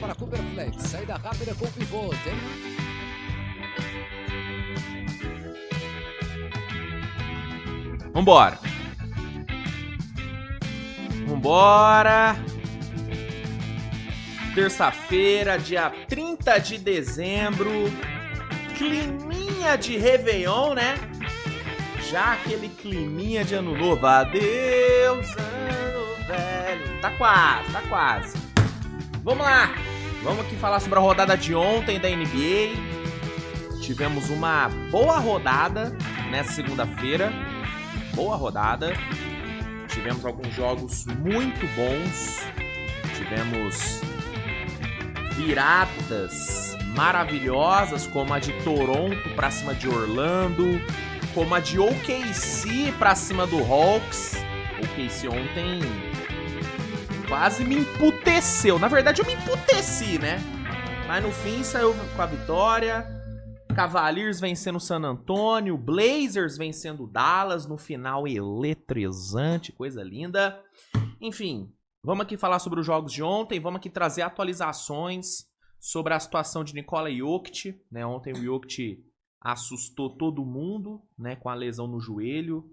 para Cooper Flex. Saída rápida com o pivô. Vambora. Vambora. Terça-feira, dia 30 de dezembro. Climinha de Réveillon, né? Já aquele climinha de ano novo. Adeus, ano velho. Tá quase. Vamos lá. Vamos aqui falar sobre a rodada de ontem da NBA. Tivemos uma boa rodada nessa segunda-feira. Boa rodada. Tivemos alguns jogos muito bons. Tivemos viradas maravilhosas, como a de Toronto pra cima de Orlando, como a de OKC pra cima do Hawks. OKC ontem quase me emputeceu. Na verdade, eu me emputeci, né? Mas no fim saiu com a vitória. Cavaliers vencendo o San Antonio, Blazers vencendo o Dallas, no final eletrizante, coisa linda. Enfim, vamos aqui falar sobre os jogos de ontem, vamos aqui trazer atualizações sobre a situação de Nikola Jokic, né? Ontem o Jokic assustou todo mundo, né, com a lesão no joelho,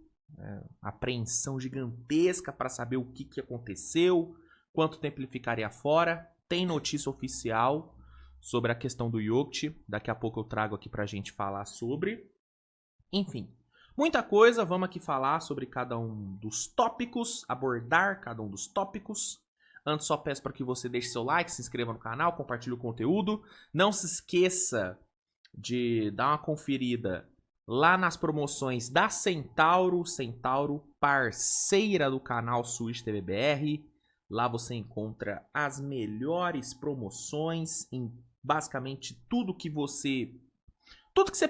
apreensão gigantesca para saber o que aconteceu, quanto tempo ele ficaria fora. Tem notícia oficial sobre a questão do Jokic, daqui a pouco eu trago aqui pra gente falar sobre. Enfim, muita coisa, vamos aqui falar sobre cada um dos tópicos, abordar cada um dos tópicos. Antes só peço para que você deixe seu like, se inscreva no canal, compartilhe o conteúdo. Não se esqueça de dar uma conferida lá nas promoções da Centauro, parceira do canal Switch TV BR. Lá você encontra as melhores promoções em basicamente tudo que você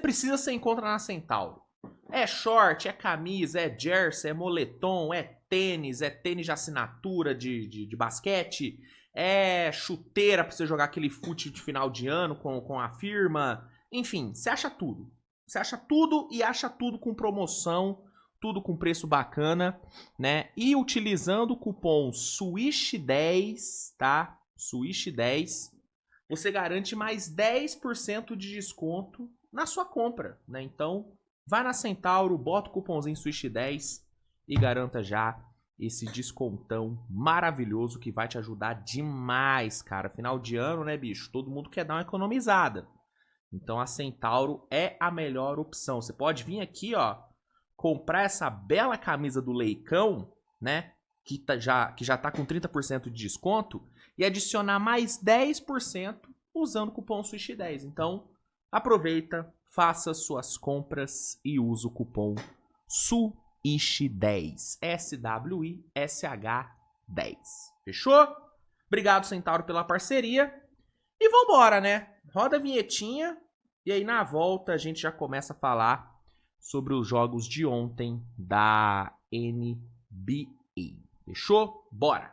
precisa você encontra na Centauro. É short, é camisa, é jersey, é moletom, é tênis de assinatura de basquete, é chuteira pra você jogar aquele fute de final de ano com a firma. Enfim, você acha tudo. Você acha tudo e acha tudo com promoção, tudo com preço bacana, né? E utilizando o cupom SWISH10, tá? SWISH10, você garante mais 10% de desconto na sua compra, né? Então, vai na Centauro, bota o cupomzinho SWISH10 e garanta já esse descontão maravilhoso que vai te ajudar demais, cara. Final de ano, né, bicho? Todo mundo quer dar uma economizada. Então, a Centauro é a melhor opção. Você pode vir aqui, ó, comprar essa bela camisa do Leicão, né? Que já tá com 30% de desconto e adicionar mais 10% usando o cupom SWISH10. Então, aproveita, faça suas compras e use o cupom SWISH10. SWISH10. Fechou? Obrigado, Centauro, pela parceria. E vambora, né? Roda a vinhetinha e aí na volta a gente já começa a falar sobre os jogos de ontem da NBA. Fechou? Bora!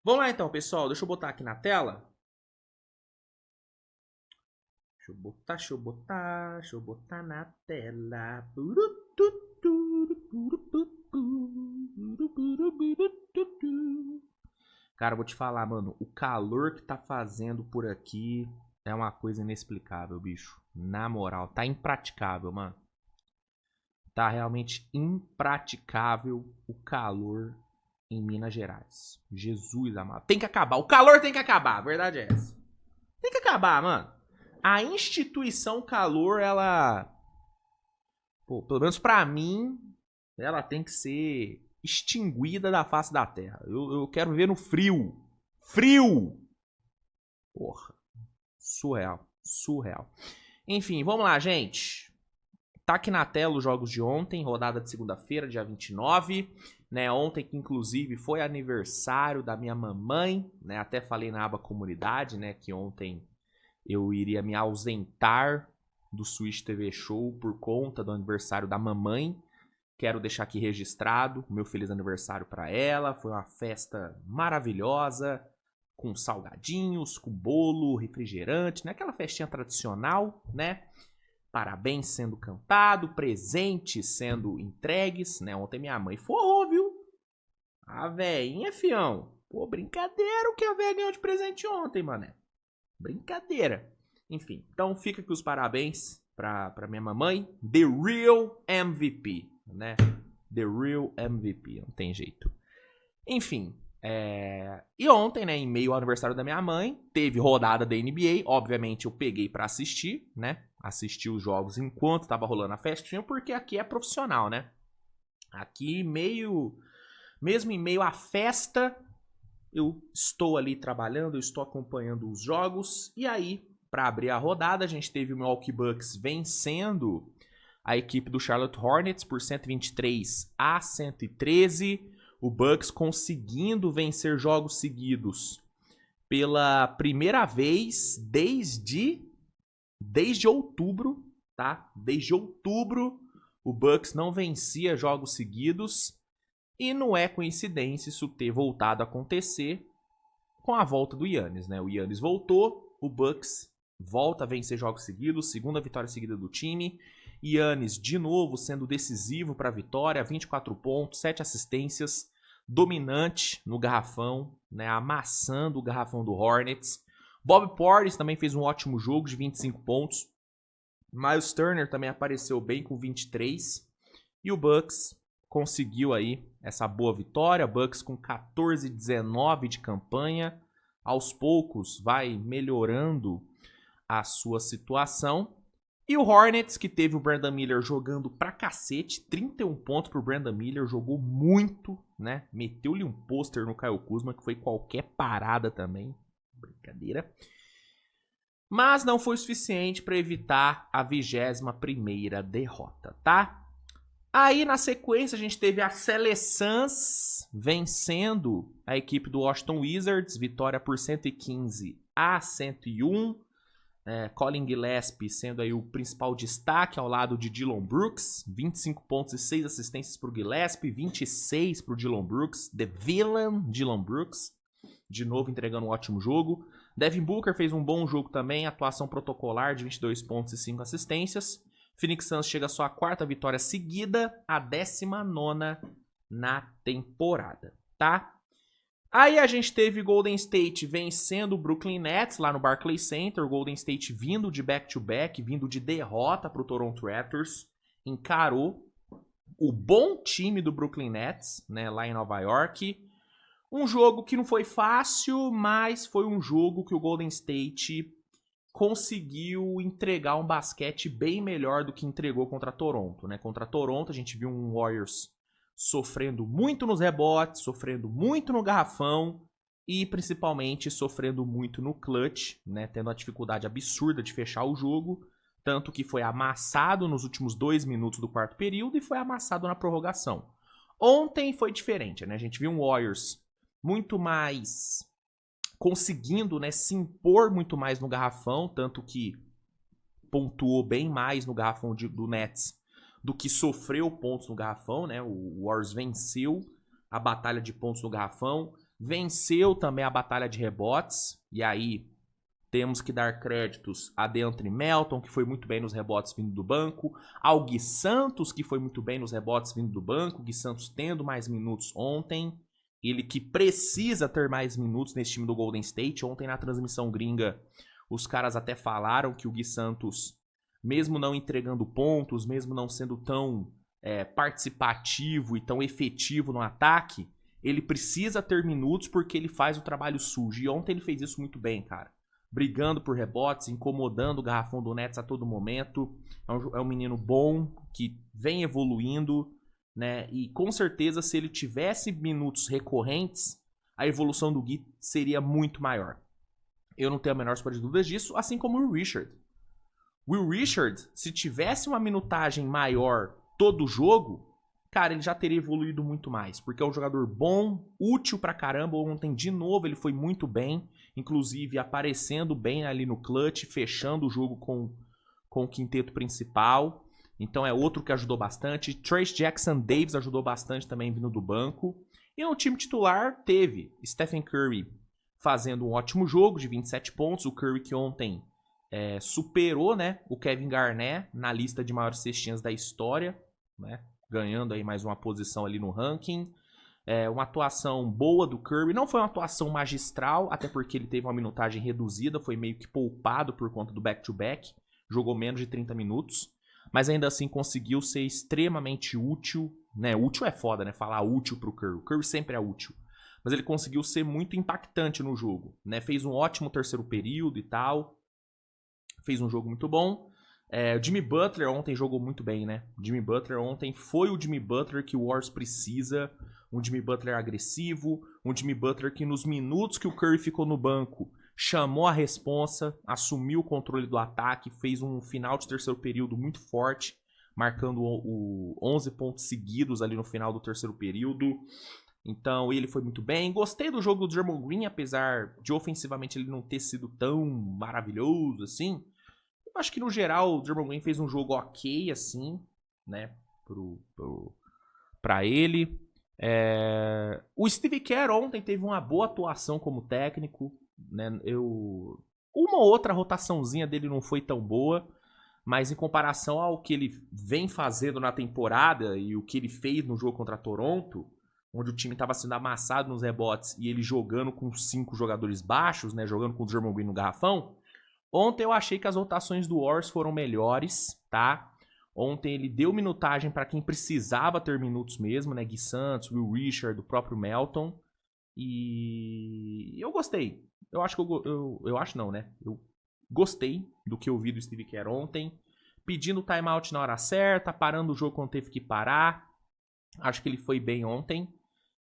Vamos lá então, pessoal. Deixa eu botar aqui na tela. Deixa eu botar na tela. Cara, eu vou te falar, mano, o calor que tá fazendo por aqui é uma coisa inexplicável, bicho. Na moral, tá impraticável, mano. Tá realmente impraticável o calor em Minas Gerais. Jesus amado. Tem que acabar. O calor tem que acabar. A verdade é essa. Tem que acabar, mano. A instituição calor, ela... Pô, pelo menos pra mim, ela tem que ser extinguida da face da terra. Eu quero viver no frio. Frio! Porra. Surreal. Enfim, vamos lá, gente. Tá aqui na tela os jogos de ontem, rodada de segunda-feira, dia 29, né? Ontem, que inclusive foi aniversário da minha mamãe, né? Até falei na aba comunidade, né? Que ontem eu iria me ausentar do Switch TV Show por conta do aniversário da mamãe. Quero deixar aqui registrado o meu feliz aniversário para ela. Foi uma festa maravilhosa, com salgadinhos, com bolo, refrigerante, né? Aquela festinha tradicional, né? Parabéns sendo cantado, presentes sendo entregues, né? Ontem minha mãe forrou, viu? A veinha, fião. Pô, brincadeira o que a velha ganhou de presente ontem, mané. Brincadeira. Enfim, então fica aqui os parabéns pra minha mamãe. The Real MVP, né? The Real MVP, não tem jeito. Enfim, e ontem, né, em meio ao aniversário da minha mãe, teve rodada da NBA. Obviamente eu peguei pra assistir, né? Assisti os jogos enquanto tava rolando a festinha, porque aqui é profissional, né? Aqui, mesmo em meio à festa, eu estou ali trabalhando, eu estou acompanhando os jogos. E aí, para abrir a rodada, a gente teve o Milwaukee Bucks vencendo a equipe do Charlotte Hornets por 123-113. O Bucks conseguindo vencer jogos seguidos pela primeira vez desde outubro, tá? Desde outubro o Bucks não vencia jogos seguidos. E não é coincidência isso ter voltado a acontecer com a volta do Giannis, né? O Giannis voltou, o Bucks volta a vencer jogos seguidos, segunda vitória seguida do time. Giannis, de novo, sendo decisivo para a vitória, 24 pontos, 7 assistências, dominante no garrafão, né? Amassando o garrafão do Hornets. Bob Portis também fez um ótimo jogo de 25 pontos. Miles Turner também apareceu bem com 23. E o Bucks conseguiu aí essa boa vitória. Bucks com 14-19 de campanha. Aos poucos vai melhorando a sua situação. E o Hornets, que teve o Brandon Miller jogando pra cacete. 31 pontos pro Brandon Miller. Jogou muito, né? Meteu-lhe um pôster no Kyle Kuzma, que foi qualquer parada também. Brincadeira. Mas não foi o suficiente para evitar a 21ª derrota, tá? Aí, na sequência, a gente teve a Seleçãs vencendo a equipe do Washington Wizards. Vitória por 115-101. Colin Gillespie sendo aí o principal destaque ao lado de Dillon Brooks. 25 pontos e 6 assistências para o Gillespie. 26 para o Dillon Brooks. The Villain Dillon Brooks. De novo entregando um ótimo jogo. Devin Booker fez um bom jogo também. Atuação protocolar de 22 pontos e 5 assistências. Phoenix Suns chega à sua 4ª vitória seguida, a 19ª na temporada, tá? Aí a gente teve Golden State vencendo o Brooklyn Nets lá no Barclays Center. O Golden State vindo de back-to-back, vindo de derrota para o Toronto Raptors. Encarou o bom time do Brooklyn Nets, né, lá em Nova York. Um jogo que não foi fácil, mas foi um jogo que o Golden State conseguiu entregar um basquete bem melhor do que entregou contra Toronto, né? Contra Toronto a gente viu um Warriors sofrendo muito nos rebotes, sofrendo muito no garrafão e principalmente sofrendo muito no clutch, né? Tendo a dificuldade absurda de fechar o jogo, tanto que foi amassado nos últimos 2 minutos do 4º período e foi amassado na prorrogação. Ontem foi diferente, né? A gente viu um Warriors muito mais conseguindo, né, se impor muito mais no garrafão, tanto que pontuou bem mais no garrafão do Nets do que sofreu pontos no garrafão, né? O Warriors venceu a batalha de pontos no garrafão, venceu também a batalha de rebotes, e aí temos que dar créditos a DeAndre Melton, que foi muito bem nos rebotes vindo do banco, ao Gui Santos, que foi muito bem nos rebotes vindo do banco, Gui Santos tendo mais minutos ontem. Ele que precisa ter mais minutos nesse time do Golden State. Ontem na transmissão gringa, os caras até falaram que o Gui Santos, mesmo não entregando pontos, mesmo não sendo tão participativo e tão efetivo no ataque, ele precisa ter minutos porque ele faz o trabalho sujo. E ontem ele fez isso muito bem, cara. Brigando por rebotes, incomodando o garrafão do Nets a todo momento. É um menino bom, que vem evoluindo, né? E com certeza, se ele tivesse minutos recorrentes, a evolução do Gui seria muito maior. Eu não tenho a menor sombra de dúvidas disso, assim como o Richard. Will Richard, se tivesse uma minutagem maior todo jogo, cara, ele já teria evoluído muito mais, porque é um jogador bom, útil pra caramba. Ontem, de novo, ele foi muito bem, inclusive aparecendo bem ali no clutch, fechando o jogo com o quinteto principal. Então é outro que ajudou bastante. Trayce Jackson-Davis ajudou bastante também vindo do banco. E no time titular teve Stephen Curry fazendo um ótimo jogo de 27 pontos. O Curry que ontem superou, né, o Kevin Garnett na lista de maiores cestinhas da história, né, ganhando aí mais uma posição ali no ranking. Uma atuação boa do Curry. Não foi uma atuação magistral, até porque ele teve uma minutagem reduzida, foi meio que poupado por conta do back-to-back. Jogou menos de 30 minutos. Mas ainda assim conseguiu ser extremamente útil. Né? Útil é foda, né? Falar útil pro Curry. O Curry sempre é útil. Mas ele conseguiu ser muito impactante no jogo. Né? Fez um ótimo terceiro período e tal. Fez um jogo muito bom. O Jimmy Butler ontem jogou muito bem, né? O Jimmy Butler ontem foi o Jimmy Butler que o Warriors precisa. Um Jimmy Butler agressivo. Um Jimmy Butler que nos minutos que o Curry ficou no banco chamou a responsa, assumiu o controle do ataque, fez um final de terceiro período muito forte, marcando 11 pontos seguidos ali no final do terceiro período. Então ele foi muito bem. Gostei do jogo do Draymond Green, apesar de ofensivamente ele não ter sido tão maravilhoso assim. Eu acho que no geral o Draymond Green fez um jogo ok, assim, né, pra ele. O Steve Kerr ontem teve uma boa atuação como técnico, né? Uma ou outra rotaçãozinha dele não foi tão boa, mas em comparação ao que ele vem fazendo na temporada e o que ele fez no jogo contra Toronto, onde o time estava sendo amassado nos rebotes e ele jogando com 5 jogadores baixos, né, jogando com o Draymond Green no garrafão, ontem eu achei que as rotações do Warriors foram melhores, tá? Ontem ele deu minutagem para quem precisava ter minutos mesmo, né? Gui Santos, Will Richard, o próprio Melton. E eu gostei. Eu acho que eu acho não, né? Eu gostei do que eu vi do Steve Kerr ontem. Pedindo timeout na hora certa, parando o jogo quando teve que parar. Acho que ele foi bem ontem.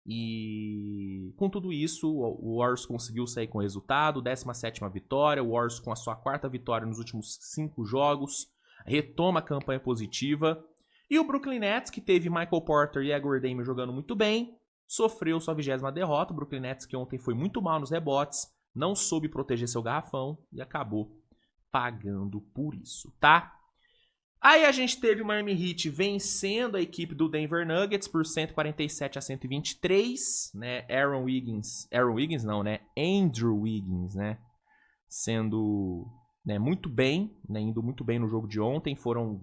E com tudo isso, o Warriors conseguiu sair com o resultado. 17ª vitória. O Warriors com a sua 4ª vitória nos últimos 5 jogos. Retoma a campanha positiva. E o Brooklyn Nets, que teve Michael Porter e Edward Dame jogando muito bem, sofreu sua 20ª derrota. O Brooklyn Nets, que ontem foi muito mal nos rebotes, não soube proteger seu garrafão e acabou pagando por isso, tá? Aí a gente teve o Miami Heat vencendo a equipe do Denver Nuggets por 147-123, né? Andrew Wiggins, né? Sendo, né, muito bem, né, indo muito bem no jogo de ontem. Foram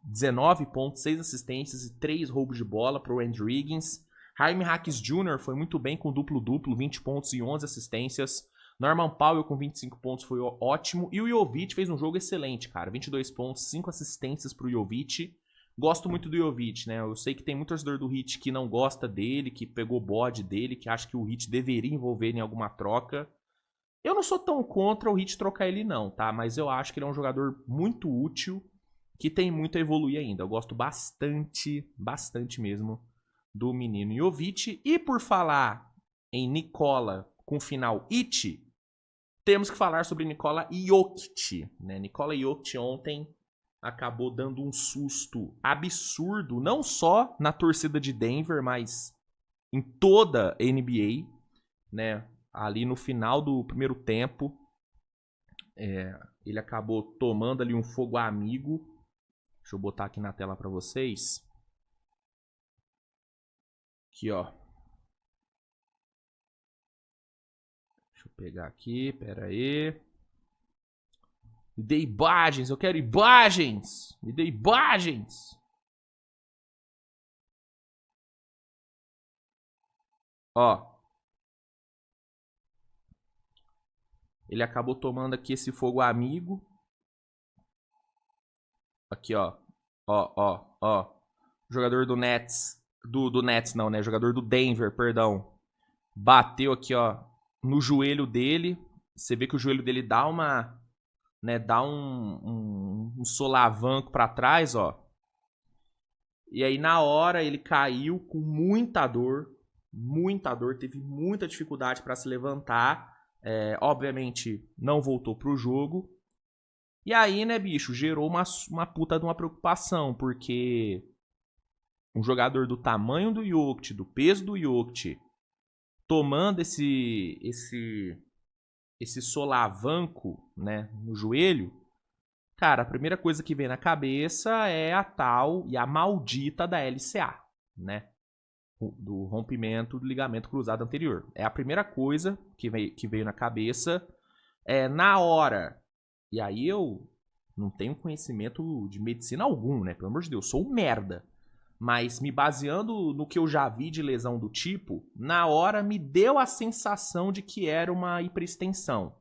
19 pontos, 6 assistências e 3 roubos de bola para o Andrew Wiggins. Jaime Jaquez Jr. foi muito bem com duplo-duplo, 20 pontos e 11 assistências. Norman Powell com 25 pontos foi ótimo. E o Jovic fez um jogo excelente, cara. 22 pontos, 5 assistências pro Jovic. Gosto muito do Jovic, né? Eu sei que tem muito torcedor do Heat que não gosta dele, que pegou bode dele, que acha que o Heat deveria envolver em alguma troca. Eu não sou tão contra o Heat trocar ele não, tá? Mas eu acho que ele é um jogador muito útil, que tem muito a evoluir ainda. Eu gosto bastante, bastante mesmo do menino Jovic. E por falar em Nikola com final It, temos que falar sobre Nikola Jokic, né? Nikola Jokic ontem acabou dando um susto absurdo, não só na torcida de Denver, mas em toda a NBA, né? Ali no final do primeiro tempo, ele acabou tomando ali um fogo amigo. Deixa eu botar aqui na tela para vocês. Aqui, ó. Deixa eu pegar aqui, pera aí. Me dê imagens, eu quero imagens! Me dê imagens! Ó. Ele acabou tomando aqui esse fogo amigo. Aqui, ó. Ó. Jogador do Nets. Do Nets não, né? Jogador do Denver, perdão. Bateu aqui, ó, no joelho dele. Você vê que o joelho dele dá uma... né? Dá um solavanco pra trás, ó. E aí, na hora, ele caiu com muita dor. Muita dor. Teve muita dificuldade pra se levantar. Obviamente, não voltou pro jogo. E aí, né, bicho, gerou uma puta de uma preocupação, porque um jogador do tamanho do Jokic, do peso do Jokic, tomando esse solavanco, né, no joelho, cara, a primeira coisa que vem na cabeça é a tal e a maldita da LCA, né? Do rompimento do ligamento cruzado anterior. É a primeira coisa que veio na cabeça. Na hora. E aí eu não tenho conhecimento de medicina algum, né? Pelo amor de Deus, sou um merda. Mas me baseando no que eu já vi de lesão do tipo, na hora me deu a sensação de que era uma hiperextensão.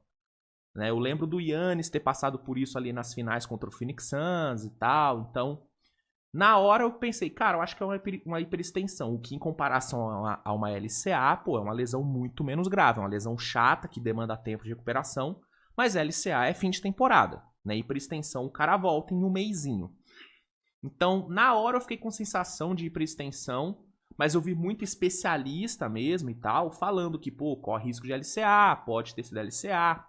Né? Eu lembro do Giannis ter passado por isso ali nas finais contra o Phoenix Suns e tal. Então, na hora eu pensei, cara, eu acho que é uma hiperextensão. O que em comparação a uma LCA, pô, é uma lesão muito menos grave. É uma lesão chata que demanda tempo de recuperação. Mas LCA é fim de temporada. Né? Hiperextensão, o cara volta em um meizinho. Então, na hora eu fiquei com sensação de hiperextensão, mas eu vi muito especialista mesmo e tal, falando que, pô, corre risco de LCA, pode ter sido LCA.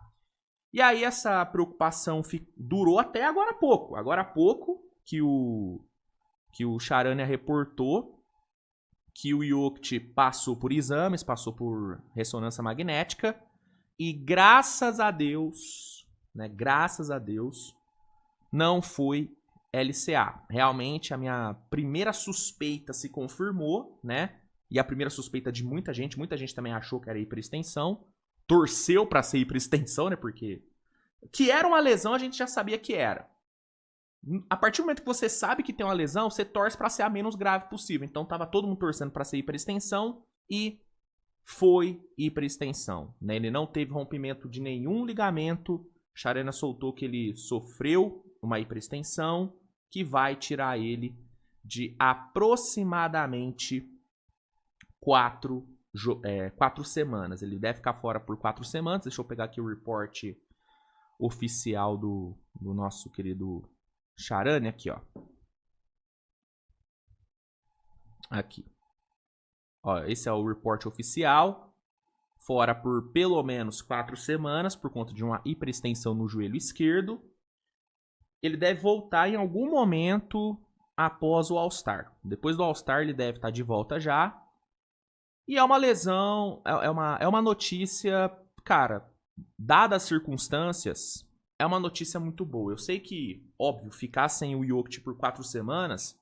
E aí essa preocupação durou até agora há pouco. Agora há pouco que o Charania reportou que o Jokic passou por exames, passou por ressonância magnética e graças a Deus, né, graças a Deus, não foi LCA. Realmente a minha primeira suspeita se confirmou, né? E a primeira suspeita de muita gente também achou que era hiperextensão, torceu para ser hiperextensão, né? Porque que era uma lesão a gente já sabia que era. A partir do momento que você sabe que tem uma lesão, você torce para ser a menos grave possível. Então tava todo mundo torcendo para ser hiperextensão e foi hiperextensão, né? Ele não teve rompimento de nenhum ligamento. Charania soltou que ele sofreu uma hiperextensão que vai tirar ele de aproximadamente 4 semanas. Ele deve ficar fora por 4 semanas. Deixa eu pegar aqui o report oficial do nosso querido Charania. Aqui, ó. Aqui. Ó, esse é o report oficial. Fora por pelo menos 4 semanas por conta de uma hiperextensão no joelho esquerdo. Ele deve voltar em algum momento após o All-Star. Depois do All-Star ele deve estar de volta já. E é uma lesão, é uma notícia, cara, dadas as circunstâncias, é uma notícia muito boa. Eu sei que, óbvio, ficar sem o Jokic por 4 semanas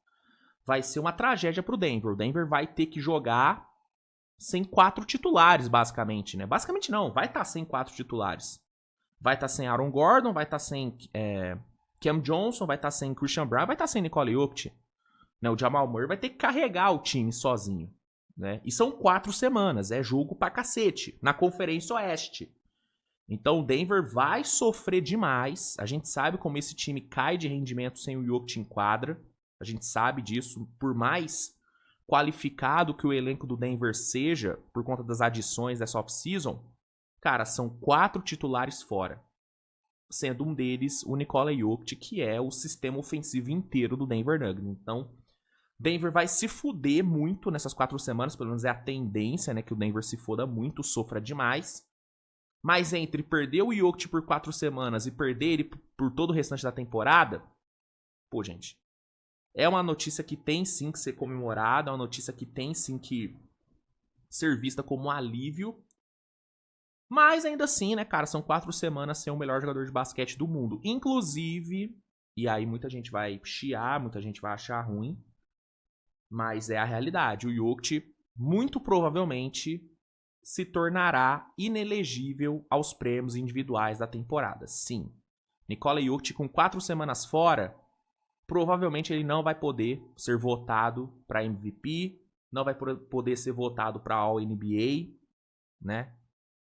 vai ser uma tragédia pro Denver. O Denver vai ter que jogar sem 4 titulares, basicamente, né? Basicamente não, vai estar sem 4 titulares. Vai estar sem Aaron Gordon, vai estar sem Cam Johnson, vai estar sem Christian Brown, vai estar sem Nikola Jokic. Né? O Jamal Murray vai ter que carregar o time sozinho. Né? E são 4 semanas, é jogo pra cacete, na Conferência Oeste. Então o Denver vai sofrer demais. A gente sabe como esse time cai de rendimento sem o Jokic em quadra. A gente sabe disso. Por mais qualificado que o elenco do Denver seja, por conta das adições dessa off-season, cara, são 4 titulares fora. Sendo um deles o Nikola Jokic, que é o sistema ofensivo inteiro do Denver Nuggets. Então, Denver vai se fuder muito nessas 4 semanas, pelo menos é a tendência, né, que o Denver se foda muito, sofra demais. Mas entre perder o Jokic por 4 semanas e perder ele por todo o restante da temporada, pô, gente, é uma notícia que tem sim que ser comemorada, é uma notícia que tem sim que ser vista como um alívio. Mas ainda assim, né, cara, são 4 semanas sem o melhor jogador de basquete do mundo. Inclusive, e aí muita gente vai chiar, muita gente vai achar ruim, mas é a realidade. O Jokic, muito provavelmente, se tornará inelegível aos prêmios individuais da temporada. Sim. Nikola Jokic, com 4 semanas fora, provavelmente ele não vai poder ser votado para MVP, não vai poder ser votado para All-NBA, né?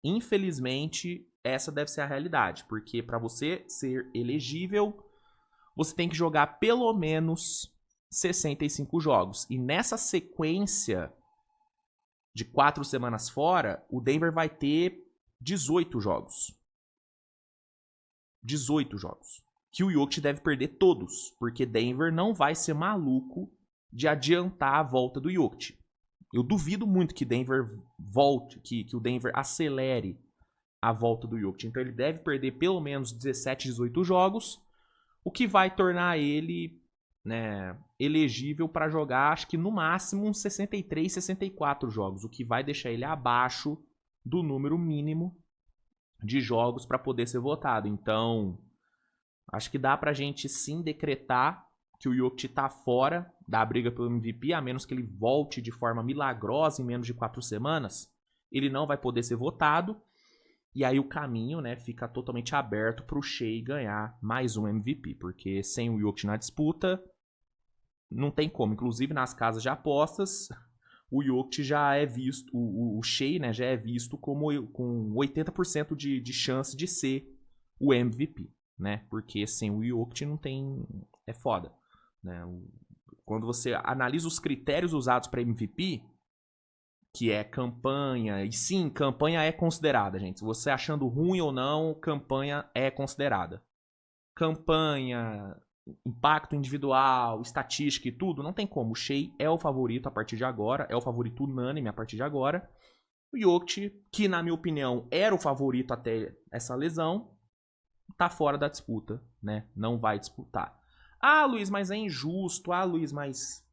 Infelizmente, essa deve ser a realidade, porque para você ser elegível, você tem que jogar pelo menos 65 jogos. E nessa sequência de 4 semanas fora, o Denver vai ter 18 jogos. 18 jogos. Que o Jokic deve perder todos, porque Denver não vai ser maluco de adiantar a volta do Jokic. Eu duvido muito que Denver volte, que o Denver acelere a volta do Jokic. Então ele deve perder pelo menos 17, 18 jogos, o que vai tornar ele, né, elegível para jogar, acho que no máximo uns 63, 64 jogos, o que vai deixar ele abaixo do número mínimo de jogos para poder ser votado. Então, acho que dá pra gente sim decretar que o Jokic tá fora da briga pelo MVP, a menos que ele volte de forma milagrosa em menos de 4 semanas. Ele não vai poder ser votado. E aí o caminho, né, fica totalmente aberto pro Shai ganhar mais um MVP. Porque sem o Jokic na disputa, não tem como. Inclusive, nas casas de apostas, o Jokic já é visto, o Shai, né, já é visto como com 80% de chance de ser o MVP, né? Porque sem o Jokic não tem... É foda, né? Quando você analisa os critérios usados para MVP, que é campanha, e sim, campanha é considerada, gente. Se você achando ruim ou não, campanha é considerada. Campanha, impacto individual, estatística e tudo, não tem como. O Shai é o favorito a partir de agora, é o favorito unânime a partir de agora. O Jokic, que na minha opinião era o favorito até essa lesão, tá fora da disputa, né? Não vai disputar. Ah, Luiz, mas é injusto. Ah, Luiz, mas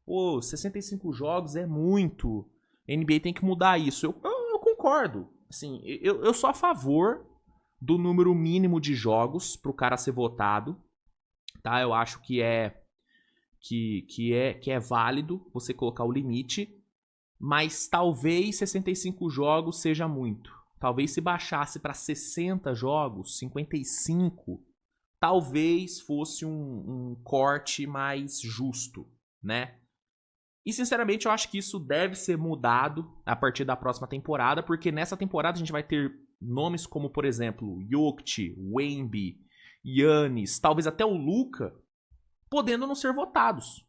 65 jogos é muito. A NBA tem que mudar isso. Eu concordo. Assim, eu sou a favor do número mínimo de jogos pro cara ser votado, tá? Eu acho que é válido você colocar o limite, mas talvez 65 jogos seja muito. Talvez se baixasse para 60 jogos, 55, talvez fosse um corte mais justo, né? E sinceramente eu acho que isso deve ser mudado a partir da próxima temporada, porque nessa temporada a gente vai ter nomes como, por exemplo, Jokic, Wemby, Giannis, talvez até o Luka, podendo não ser votados,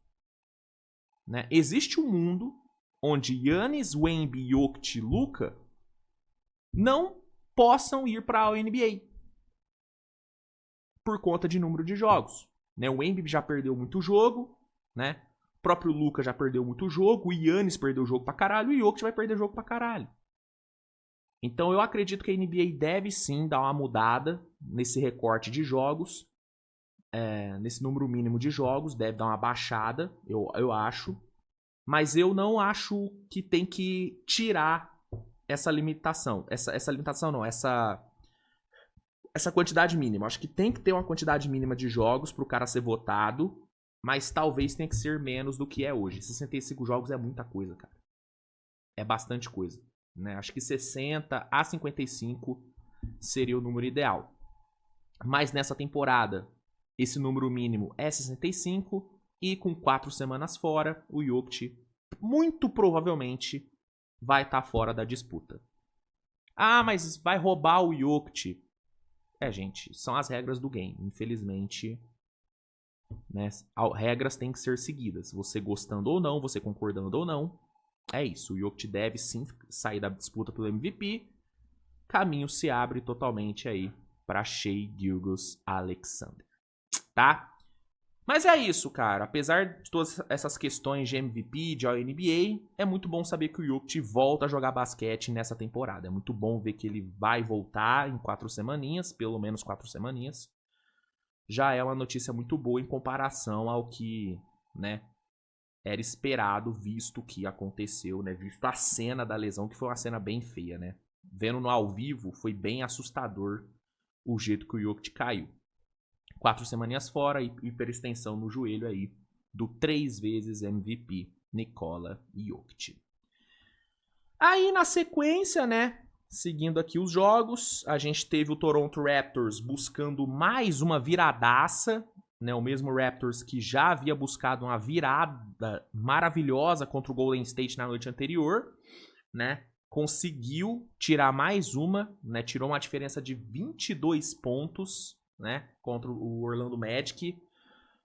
né? Existe um mundo onde Giannis, Wemby, Jokic e Luka não possam ir para a NBA por conta de número de jogos, né? O Wemby já perdeu muito jogo, né? O próprio Luka já perdeu muito jogo, o Giannis perdeu jogo pra caralho, e o Jokic vai perder jogo pra caralho. Então eu acredito que a NBA deve sim dar uma mudada nesse recorte de jogos, nesse número mínimo de jogos, deve dar uma baixada, eu acho. Mas eu não acho que tem que tirar essa limitação. Essa limitação não, essa quantidade mínima. Acho que tem que ter uma quantidade mínima de jogos pro cara ser votado, mas talvez tenha que ser menos do que é hoje. 65 jogos é muita coisa, cara. É bastante coisa, né? Acho que 60 a 55 seria o número ideal. Mas nessa temporada, esse número mínimo é 65 e com 4 semanas fora, o Jokic muito provavelmente vai estar fora da disputa. Ah, mas vai roubar o Jokic. Gente, são as regras do game. Infelizmente, né, regras têm que ser seguidas. Você gostando ou não, você concordando ou não, é isso. O Jokic deve sim sair da disputa pelo MVP. Caminho se abre totalmente aí para Shai Gilgeous-Alexander, tá? Mas é isso, cara. Apesar de todas essas questões de MVP, de All-NBA, é muito bom saber que o Jokic volta a jogar basquete nessa temporada. É muito bom ver que ele vai voltar em 4 semaninhas, pelo menos 4 semaninhas. Já é uma notícia muito boa em comparação ao que, né, era esperado, visto o que aconteceu, né? Visto a cena da lesão, que foi uma cena bem feia, né? Vendo no ao vivo, foi bem assustador o jeito que o Jokic caiu. 4 semaninhas fora, hiperextensão no joelho aí do 3 vezes MVP Nikola Jokic. Aí na sequência, né, seguindo aqui os jogos, a gente teve o Toronto Raptors buscando mais uma viradaça, né, o mesmo Raptors que já havia buscado uma virada maravilhosa contra o Golden State na noite anterior, né? Conseguiu tirar mais uma, né? Tirou uma diferença de 22 pontos, né, contra o Orlando Magic.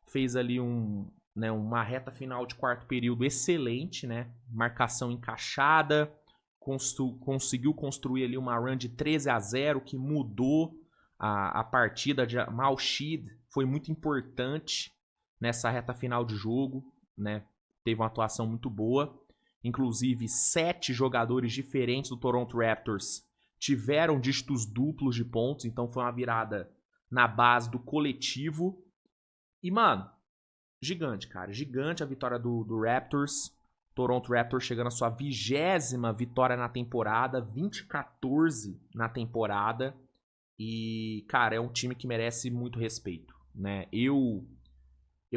Fez ali uma reta final de quarto período excelente, né? Marcação encaixada, conseguiu construir ali uma run de 13-0 que mudou a partida. De Malshid foi muito importante nessa reta final de jogo, né? Teve uma atuação muito boa. Inclusive, 7 jogadores diferentes do Toronto Raptors tiveram dígitos duplos de pontos, então foi uma virada na base do coletivo. E, mano, gigante, cara. Gigante a vitória do Raptors. Toronto Raptors chegando à sua 20ª vitória na temporada. 20-14 na temporada. E, cara, é um time que merece muito respeito, né? Eu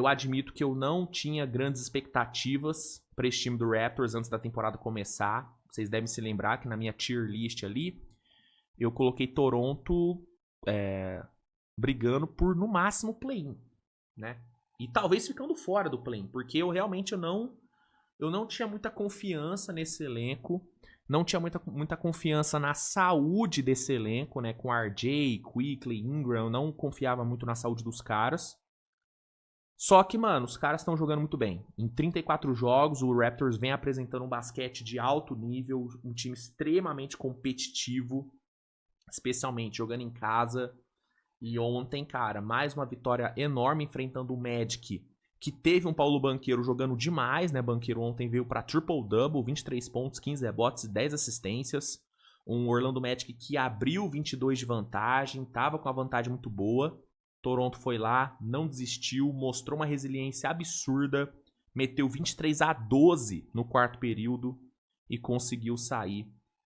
admito que eu não tinha grandes expectativas para esse time do Raptors antes da temporada começar. Vocês devem se lembrar que na minha tier list ali, eu coloquei Toronto brigando por, no máximo, play-in, né? E talvez ficando fora do play-in, porque eu realmente eu não tinha muita confiança nesse elenco. Não tinha muita confiança na saúde desse elenco, né? Com RJ, Quickley, Ingram. Eu não confiava muito na saúde dos caras. Só que, mano, os caras estão jogando muito bem. Em 34 jogos, o Raptors vem apresentando um basquete de alto nível. Um time extremamente competitivo. Especialmente jogando em casa. E ontem, cara, mais uma vitória enorme enfrentando o Magic, que teve um Paulo Banchero jogando demais, né? Banchero ontem veio para triple-double, 23 pontos, 15 rebotes e 10 assistências. Um Orlando Magic que abriu 22 de vantagem, tava com a vantagem muito boa. Toronto foi lá, não desistiu, mostrou uma resiliência absurda, meteu 23-12 no quarto período e conseguiu sair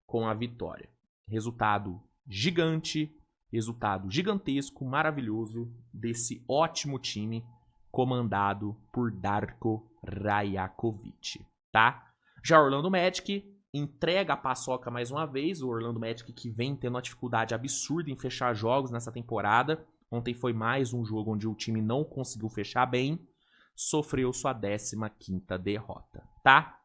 com a vitória. Resultado gigante, resultado gigantesco, maravilhoso desse ótimo time comandado por Darko Rajakovic, tá? Já o Orlando Magic entrega a paçoca mais uma vez, o Orlando Magic que vem tendo uma dificuldade absurda em fechar jogos nessa temporada. Ontem foi mais um jogo onde o time não conseguiu fechar bem, sofreu sua 15ª derrota, tá?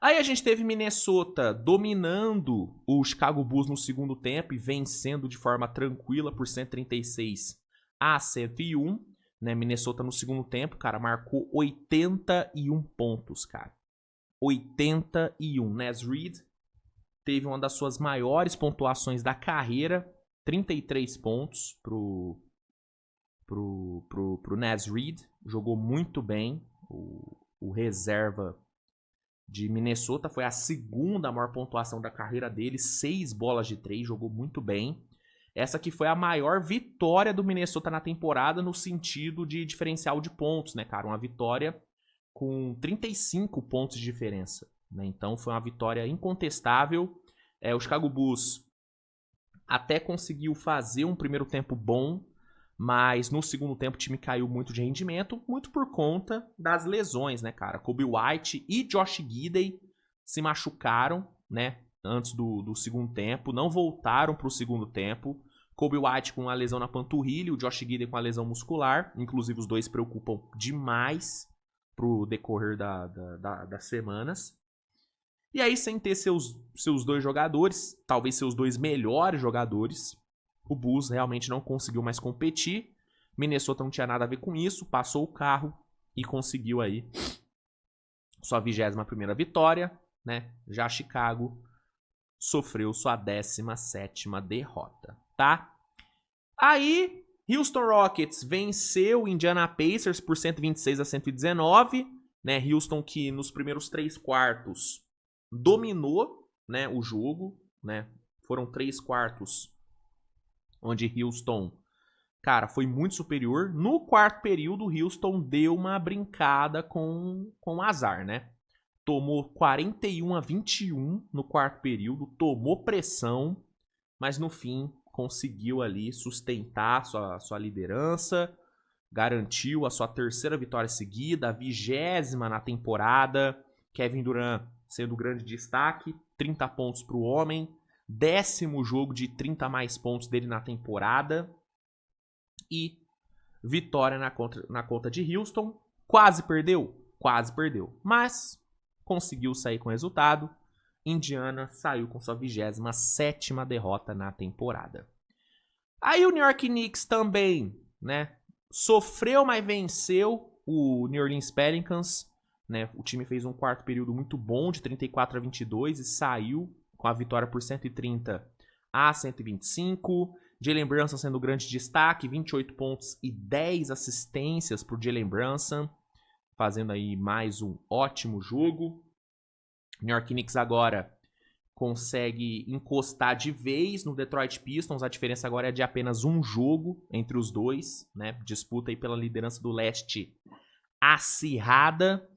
Aí a gente teve Minnesota dominando o Chicago Bulls no segundo tempo e vencendo de forma tranquila por 136-101. Né? Minnesota no segundo tempo, cara, marcou 81 pontos, cara. 81. Naz Reid teve uma das suas maiores pontuações da carreira, 33 pontos pro Naz Reid. Jogou muito bem. O reserva de Minnesota foi a segunda maior pontuação da carreira dele, 6 bolas de 3, jogou muito bem. Essa aqui foi a maior vitória do Minnesota na temporada no sentido de diferencial de pontos, né, cara? Uma vitória com 35 pontos de diferença, né? Então foi uma vitória incontestável. O Chicago Bulls até conseguiu fazer um primeiro tempo bom, mas no segundo tempo o time caiu muito de rendimento, muito por conta das lesões, né, cara? Kobe White e Josh Giddey se machucaram, né, antes do segundo tempo, não voltaram para o segundo tempo. Kobe White com uma lesão na panturrilha, o Josh Giddey com a lesão muscular. Inclusive os dois preocupam demais pro decorrer das semanas. E aí, sem ter seus dois jogadores, talvez seus dois melhores jogadores, o Bulls realmente não conseguiu mais competir. Minnesota não tinha nada a ver com isso, passou o carro e conseguiu aí sua 21ª vitória, né? Já Chicago sofreu sua 17ª derrota, tá? Aí, Houston Rockets venceu o Indiana Pacers por 126-119, né? Houston que nos primeiros 3 quartos dominou, né, o jogo, né? Foram 3 quartos onde Houston, cara, foi muito superior. No quarto período, Houston deu uma brincada com azar, né? Tomou 41-21 no quarto período, tomou pressão, mas no fim conseguiu ali sustentar sua liderança, garantiu a sua 3ª vitória seguida, a 20ª na temporada. Kevin Durant sendo grande destaque, 30 pontos para o homem, 10º jogo de 30 mais pontos dele na temporada. E vitória na conta de Houston. Quase perdeu, mas conseguiu sair com o resultado. Indiana saiu com sua 27ª derrota na temporada. Aí o New York Knicks também, né, sofreu, mas venceu o New Orleans Pelicans, né? O time fez um quarto período muito bom, de 34-22, e saiu com a vitória por 130-125. Jalen Brunson sendo o grande destaque, 28 pontos e 10 assistências para o Jalen Brunson, fazendo aí mais um ótimo jogo. New York Knicks agora consegue encostar de vez no Detroit Pistons. A diferença agora é de apenas um jogo entre os dois, né? Disputa aí pela liderança do leste acirrada.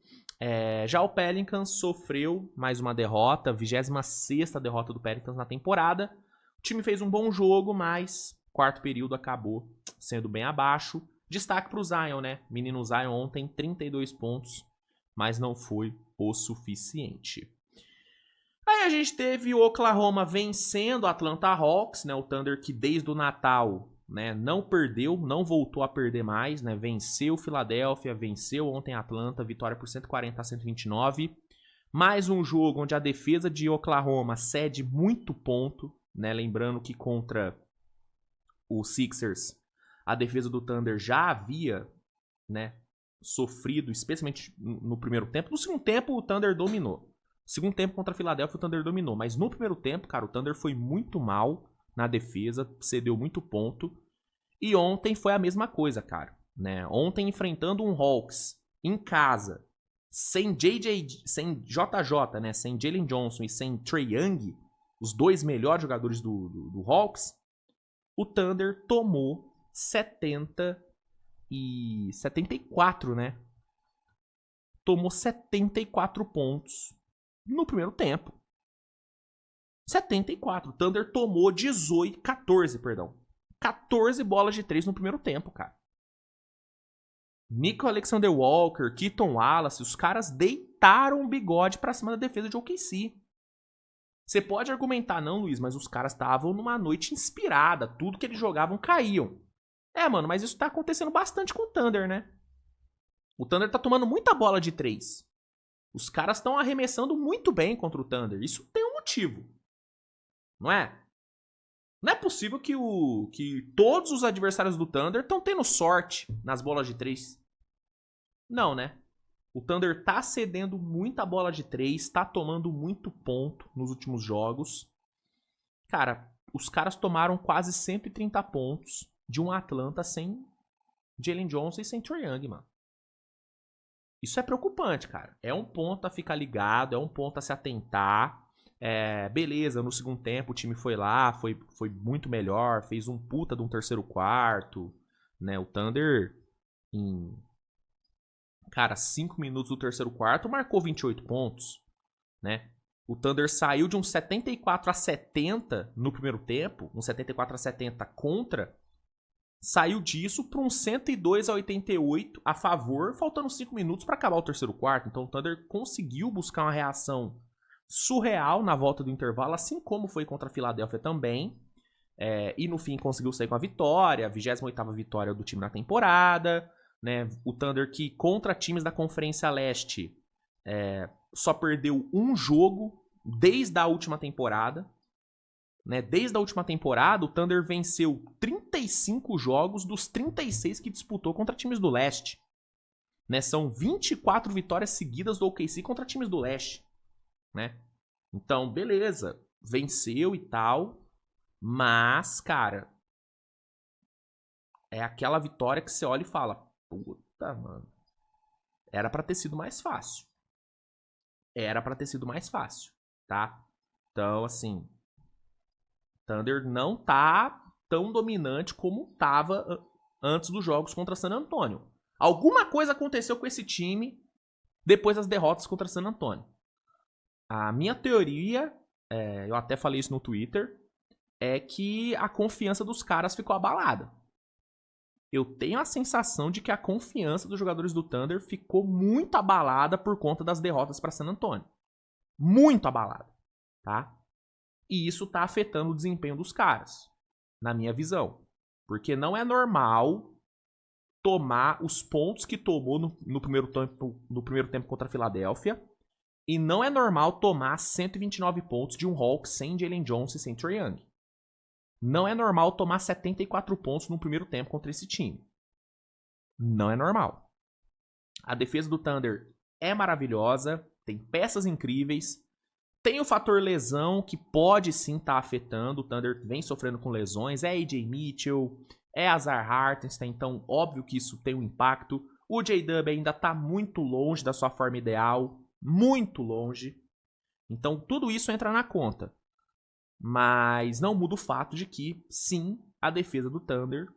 Já o Pelicans sofreu mais uma derrota, 26ª derrota do Pelicans na temporada. O time fez um bom jogo, mas quarto período acabou sendo bem abaixo. Destaque para o Zion, né? Menino Zion ontem, 32 pontos, mas não foi o suficiente. Aí a gente teve o Oklahoma vencendo o Atlanta Hawks, né? O Thunder que desde o Natal né? Não perdeu, não voltou a perder mais, né? Venceu Filadélfia, venceu ontem Atlanta, vitória por 140 a 129. Mais um jogo onde a defesa de Oklahoma cede muito ponto, né? Lembrando que contra o Sixers, a defesa do Thunder já havia, né, sofrido, especialmente no primeiro tempo. No segundo tempo, o Thunder dominou. Segundo tempo contra a Filadélfia, o Thunder dominou. Mas no primeiro tempo, cara, o Thunder foi muito mal na defesa, cedeu muito ponto. E ontem foi a mesma coisa, cara. Né? Ontem, enfrentando um Hawks em casa, sem JJ, né? Sem Jalen Johnson e sem Trae Young, os dois melhores jogadores do Hawks, o Thunder tomou 74, né? Tomou 74 pontos no primeiro tempo. 74. O Thunder tomou 14 bolas de 3 no primeiro tempo, cara. Nico Alexander Walker, Keaton Wallace, os caras deitaram o bigode pra cima da defesa de OKC. Você pode argumentar, não, Luiz, mas os caras estavam numa noite inspirada. Tudo que eles jogavam caíam. Mano, mas isso tá acontecendo bastante com o Thunder, né? O Thunder tá tomando muita bola de 3. Os caras estão arremessando muito bem contra o Thunder. Isso tem um motivo. Não é? Não é possível que todos os adversários do Thunder estão tendo sorte nas bolas de 3. Não, né? O Thunder tá cedendo muita bola de 3, tá tomando muito ponto nos últimos jogos. Cara, os caras tomaram quase 130 pontos de um Atlanta sem Jalen Johnson e sem Trae Young, mano. Isso é preocupante, cara. É um ponto a ficar ligado, é um ponto a se atentar. Beleza, no segundo tempo o time foi lá, foi muito melhor, fez um puta de um terceiro quarto, né? O Thunder, em 5 minutos do terceiro quarto, marcou 28 pontos, né? O Thunder saiu de um 74 a 70 no primeiro tempo, um 74 a 70 contra, saiu disso para um 102 a 88 a favor, faltando 5 minutos para acabar o terceiro quarto. Então o Thunder conseguiu buscar uma reação surreal na volta do intervalo, assim como foi contra a Filadélfia também. E no fim conseguiu sair com a vitória, a 28ª vitória do time na temporada. Né? O Thunder que contra times da Conferência Leste só perdeu um jogo desde a última temporada. Né? Desde a última temporada, o Thunder venceu 35 jogos dos 36 que disputou contra times do Leste. Né? São 24 vitórias seguidas do OKC contra times do Leste. Né? Então, beleza, venceu e tal, mas, cara, é aquela vitória que você olha e fala, puta, mano, era pra ter sido mais fácil. Tá? Então, assim, Thunder não tá tão dominante como tava antes dos jogos contra San Antonio. Alguma coisa aconteceu com esse time depois das derrotas contra San Antonio. A minha teoria, eu até falei isso no Twitter, é que a confiança dos caras ficou abalada. Eu tenho a sensação de que a confiança dos jogadores do Thunder ficou muito abalada por conta das derrotas para San Antonio. Muito abalada, tá? E isso tá afetando o desempenho dos caras, na minha visão. Porque não é normal tomar os pontos que tomou no primeiro tempo contra a Filadélfia. E não é normal tomar 129 pontos de um Hawks sem Jalen Johnson e sem Trae Young. Não é normal tomar 74 pontos no primeiro tempo contra esse time. Não é normal. A defesa do Thunder é maravilhosa, tem peças incríveis, tem o fator lesão que pode sim estar afetando. O Thunder vem sofrendo com lesões, é AJ Mitchell, é Azar Hartenstein, então óbvio que isso tem um impacto. O J-Dub ainda está muito longe da sua forma ideal. Muito longe. Então tudo isso entra na conta. Mas não muda o fato de que, sim, a defesa do Thunder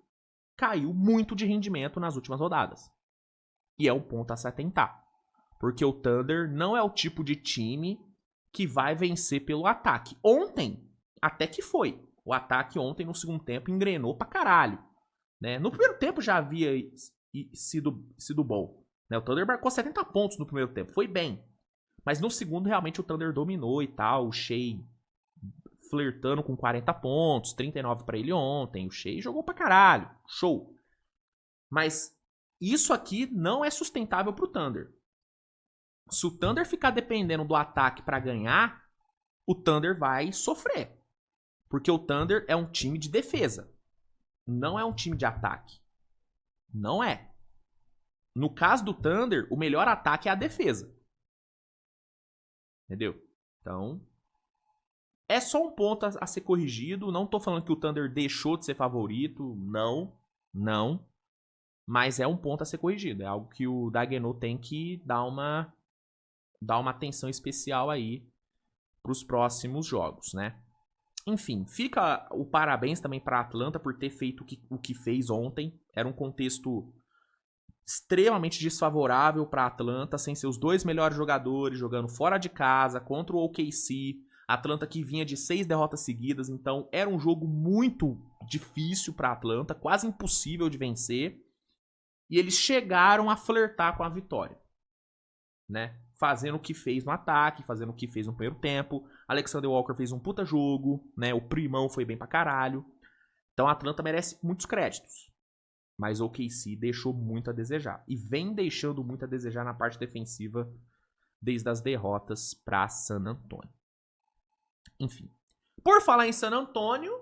caiu muito de rendimento nas últimas rodadas. E é um ponto a se atentar. Porque o Thunder não é o tipo de time que vai vencer pelo ataque. Ontem, até que foi. O ataque ontem, no segundo tempo, engrenou pra caralho. Né? No primeiro tempo já havia sido bom. Né? O Thunder marcou 70 pontos no primeiro tempo. Foi bem. Mas no segundo, realmente, o Thunder dominou e tal. O Shea flertando com 40 pontos, 39 pra ele ontem. O Shea jogou pra caralho. Show. Mas isso aqui não é sustentável pro Thunder. Se o Thunder ficar dependendo do ataque pra ganhar, o Thunder vai sofrer. Porque o Thunder é um time de defesa. Não é um time de ataque. Não é. No caso do Thunder, o melhor ataque é a defesa. Entendeu? Então, é só um ponto a ser corrigido. Não tô falando que o Thunder deixou de ser favorito. Não. Não. Mas é um ponto a ser corrigido. É algo que o Daigneault tem que dar uma atenção especial aí pros próximos jogos, né? Enfim, fica o parabéns também para Atlanta por ter feito o que fez ontem. Era um contexto extremamente desfavorável para Atlanta, sem seus dois melhores jogadores, jogando fora de casa contra o OKC. Atlanta que vinha de 6 derrotas seguidas, então era um jogo muito difícil para Atlanta, quase impossível de vencer. E eles chegaram a flertar com a vitória, né? Fazendo o que fez no ataque, fazendo o que fez no primeiro tempo. Alexander Walker fez um puta jogo, né? O Primão foi bem pra caralho. Então a Atlanta merece muitos créditos. Mas o OKC deixou muito a desejar. E vem deixando muito a desejar na parte defensiva desde as derrotas pra San Antonio. Enfim. Por falar em San Antonio,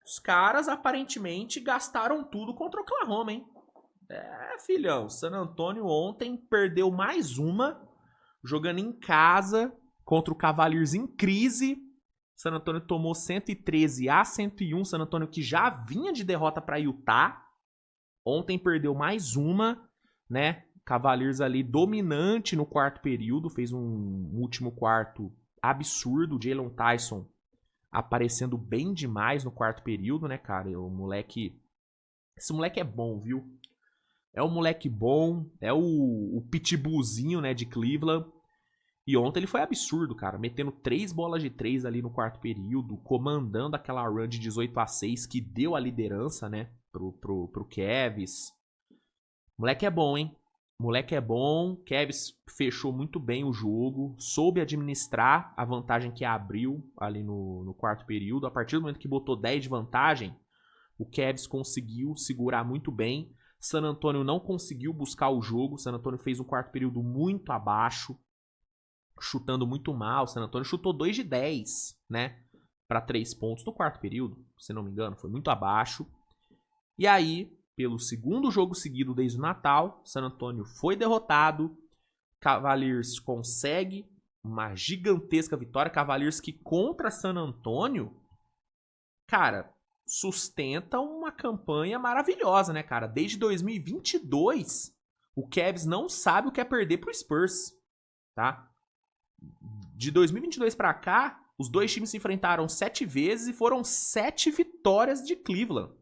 os caras aparentemente gastaram tudo contra o Oklahoma, hein? É, filhão. San Antonio ontem perdeu mais uma, jogando em casa contra o Cavaliers em crise. San Antonio tomou 113-101. San Antonio que já vinha de derrota para Utah. Ontem perdeu mais uma, né? Cavaliers ali dominante no quarto período. Fez um último quarto absurdo. O Jalen Tyson aparecendo bem demais no quarto período, né, cara? O moleque... Esse moleque é bom, viu? É um moleque bom, é o pitbullzinho, né, de Cleveland. E ontem ele foi absurdo, cara. Metendo 3 bolas de 3 ali no quarto período, comandando aquela run de 18-6 que deu a liderança, né, pro Cavs. Moleque é bom, hein? Moleque é bom. Cavs fechou muito bem o jogo, soube administrar a vantagem que abriu ali no quarto período. A partir do momento que botou 10 de vantagem, o Cavs conseguiu segurar muito bem. San Antonio não conseguiu buscar o jogo. San Antonio fez um quarto período muito abaixo, chutando muito mal. San Antonio chutou 2 de 10, né, para 3 pontos no quarto período, se não me engano, foi muito abaixo. E aí, pelo segundo jogo seguido desde o Natal, San Antonio foi derrotado. Cavaliers consegue uma gigantesca vitória. Cavaliers que contra San Antonio, cara, sustenta uma campanha maravilhosa, né, cara? Desde 2022, o Cavs não sabe o que é perder pro Spurs, tá? De 2022 pra cá, os dois times se enfrentaram 7 vezes e foram 7 vitórias de Cleveland.